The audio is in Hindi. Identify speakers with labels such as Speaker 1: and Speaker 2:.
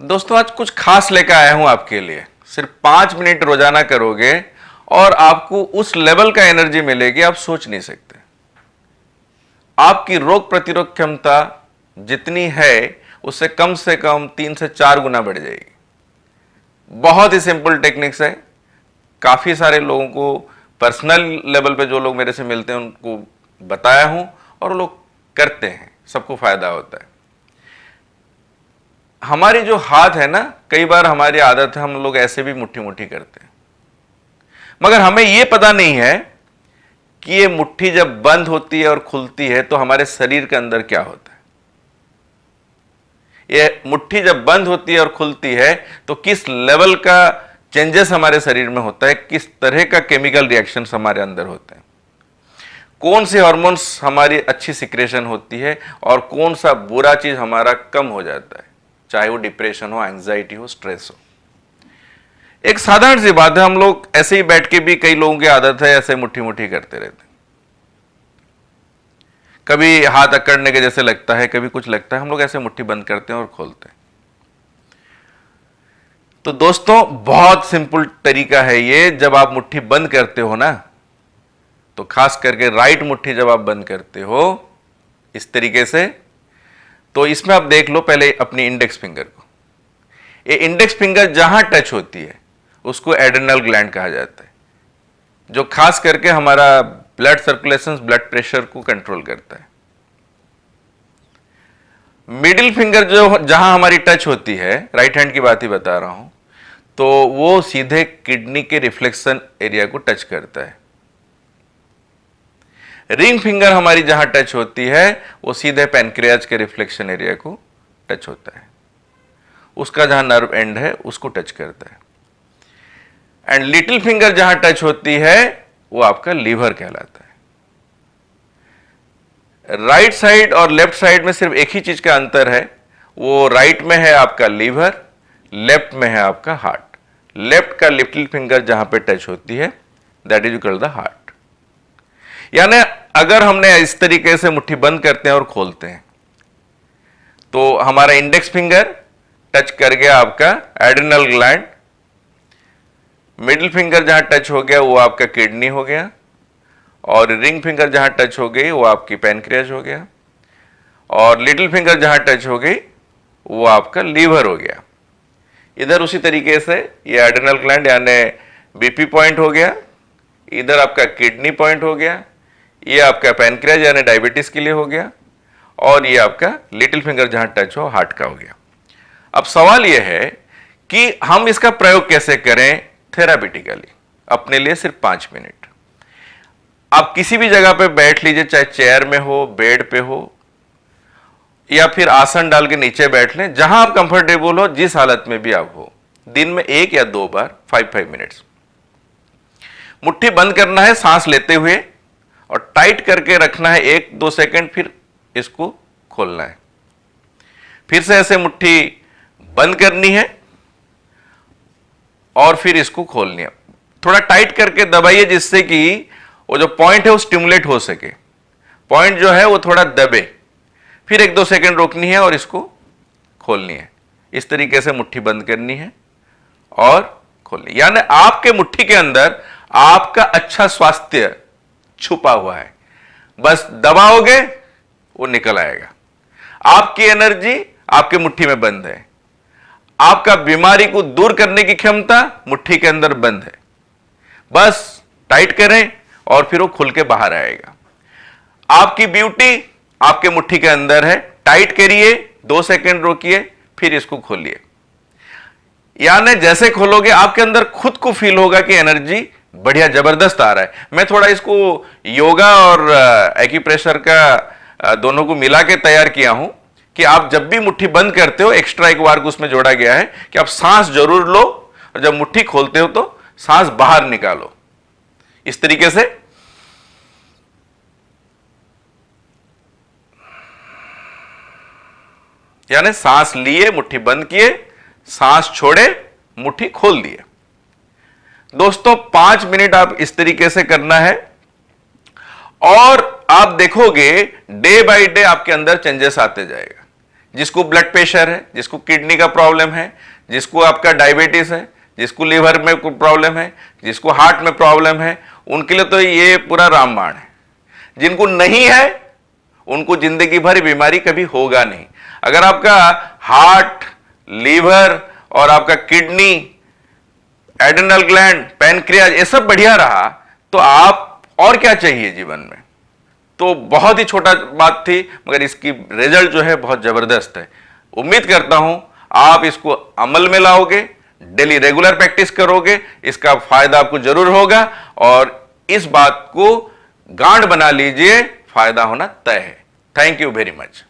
Speaker 1: दोस्तों आज कुछ खास लेकर आया हूं आपके लिए। सिर्फ 5 मिनट रोजाना करोगे और आपको उस लेवल का एनर्जी मिलेगी आप सोच नहीं सकते। आपकी रोग प्रतिरोध क्षमता जितनी है उससे कम 3 से 4 गुना बढ़ जाएगी। बहुत ही सिंपल टेक्निक्स है। काफी सारे लोगों को पर्सनल लेवल पे जो लोग मेरे से मिलते हैं उनको बताया हूं और वो लोग करते हैं, सबको फायदा होता है। हमारी जो हाथ है ना, कई बार हमारी आदत है हम लोग ऐसे भी मुट्ठी मुट्ठी करते हैं, मगर हमें यह पता नहीं है कि ये मुट्ठी जब बंद होती है और खुलती है तो हमारे शरीर के अंदर क्या होता है। ये मुट्ठी जब बंद होती है और खुलती है तो किस लेवल का चेंजेस हमारे शरीर में होता है, किस तरह का केमिकल रिएक्शंस हमारे अंदर होते हैं, कौन से हार्मोन्स हमारी अच्छी सिक्रेशन होती है और कौन सा बुरा चीज हमारा कम हो जाता है, चाहे वो डिप्रेशन हो, एंजाइटी हो, स्ट्रेस हो। एक साधारण सी बात है, हम लोग ऐसे ही बैठ के भी कई लोगों की आदत है ऐसे मुट्ठी मुट्ठी करते रहते हैं। कभी हाथ अकड़ने के जैसे लगता है, कभी कुछ लगता है, हम लोग ऐसे मुट्ठी बंद करते हैं और खोलते हैं। तो दोस्तों बहुत सिंपल तरीका है ये। जब आप मुट्ठी बंद करते हो ना, तो खास करके राइट मुट्ठी जब आप बंद करते हो इस तरीके से, तो इसमें आप देख लो पहले अपनी इंडेक्स फिंगर को। ये इंडेक्स फिंगर जहां टच होती है उसको एड्रेनल ग्लैंड कहा जाता है, जो खास करके हमारा ब्लड सर्कुलेशन, ब्लड प्रेशर को कंट्रोल करता है। मिडिल फिंगर जो जहां हमारी टच होती है, राइट हैंड की बात ही बता रहा हूं, तो वो सीधे किडनी के रिफ्लेक्शन एरिया को टच करता है। रिंग फिंगर हमारी जहां टच होती है वो सीधे पैनक्रियाज के रिफ्लेक्शन एरिया को टच होता है, उसका जहां नर्व एंड है उसको टच करता है। एंड लिटिल फिंगर जहां टच होती है वो आपका लीवर कहलाता है। राइट साइड और लेफ्ट साइड में सिर्फ एक ही चीज का अंतर है, वो राइट में है आपका लीवर, लेफ्ट में है आपका हार्ट। लेफ्ट का लिटिल फिंगर जहां पे टच होती है that is called the heart. यानी अगर हमने इस तरीके से मुट्ठी बंद करते हैं और खोलते हैं तो हमारा इंडेक्स फिंगर टच कर गया आपका एड्रेनल ग्लैंड, मिडिल फिंगर जहां टच हो गया वो आपका किडनी हो गया, और रिंग फिंगर जहां टच हो गई वो आपकी पैनक्रियाज हो गया, और लिटिल फिंगर जहां टच हो गई वो आपका लीवर हो गया। इधर उसी तरीके से ये एड्रेनल ग्लैंड यानी बीपी पॉइंट हो गया, इधर आपका किडनी पॉइंट हो गया, ये आपका पैनक्रियाज यानी डायबिटीज के लिए हो गया, और ये आपका लिटिल फिंगर जहां टच हो हार्ट का हो गया। अब सवाल यह है कि हम इसका प्रयोग कैसे करें थेरापिटिकली, अपने लिए सिर्फ 5 मिनट। आप किसी भी जगह पे बैठ लीजिए, चाहे चेयर में हो, बेड पे हो, या फिर आसन डाल के नीचे बैठ लें, जहां आप कंफर्टेबल हो, जिस हालत में भी आप हो। दिन में 1 या 2 बार 5 मिनट्स मुट्ठी बंद करना है सांस लेते हुए, और टाइट करके रखना है 1-2 सेकंड, फिर इसको खोलना है। फिर से ऐसे मुट्ठी बंद करनी है और फिर इसको खोलनी है। थोड़ा टाइट करके दबाइए जिससे कि वो जो पॉइंट है वो स्टिमुलेट हो सके, पॉइंट जो है वो थोड़ा दबे। फिर 1-2 सेकंड रोकनी है और इसको खोलनी है। इस तरीके से मुट्ठी बंद करनी है और खोलनी, यानी आपके मुट्ठी के अंदर आपका अच्छा स्वास्थ्य छुपा हुआ है। बस दबाओगे वो निकल आएगा। आपकी एनर्जी आपके मुट्ठी में बंद है। आपका बीमारी को दूर करने की क्षमता मुट्ठी के अंदर बंद है। बस टाइट करें और फिर वो खुल के बाहर आएगा। आपकी ब्यूटी आपके मुट्ठी के अंदर है। टाइट करिए, 2 सेकंड रोकिए, फिर इसको खोलिए। यानी जैसे खोलोगे आपके अंदर खुद को फील होगा कि एनर्जी बढ़िया जबरदस्त आ रहा है। मैं थोड़ा इसको योगा और एक्यूप्रेशर का दोनों को मिला के तैयार किया हूं कि आप जब भी मुट्ठी बंद करते हो, एक्स्ट्रा एक वार्क उसमें जोड़ा गया है कि आप सांस जरूर लो, और जब मुट्ठी खोलते हो तो सांस बाहर निकालो। इस तरीके से यानी सांस लिए, मुट्ठी बंद किए, सांस छोड़े, मुट्ठी खोल दिए। दोस्तों 5 मिनट आप इस तरीके से करना है और आप देखोगे डे बाय डे आपके अंदर चेंजेस आते जाएगा। जिसको ब्लड प्रेशर है, जिसको किडनी का प्रॉब्लम है, जिसको आपका डायबिटीज है, जिसको लीवर में कोई प्रॉब्लम है, जिसको हार्ट में प्रॉब्लम है, उनके लिए तो ये पूरा रामबाण है। जिनको नहीं है उनको जिंदगी भर बीमारी कभी होगा नहीं। अगर आपका हार्ट, लीवर और आपका किडनी, एड्रिनल ग्लैंड, पैनक्रियाज ये सब बढ़िया रहा तो आप और क्या चाहिए जीवन में। तो बहुत ही छोटा बात थी मगर इसकी रिजल्ट जो है बहुत जबरदस्त है। उम्मीद करता हूं आप इसको अमल में लाओगे, डेली रेगुलर प्रैक्टिस करोगे, इसका फायदा आपको जरूर होगा और इस बात को गांठ बना लीजिए, फायदा होना तय है। Thank you very much.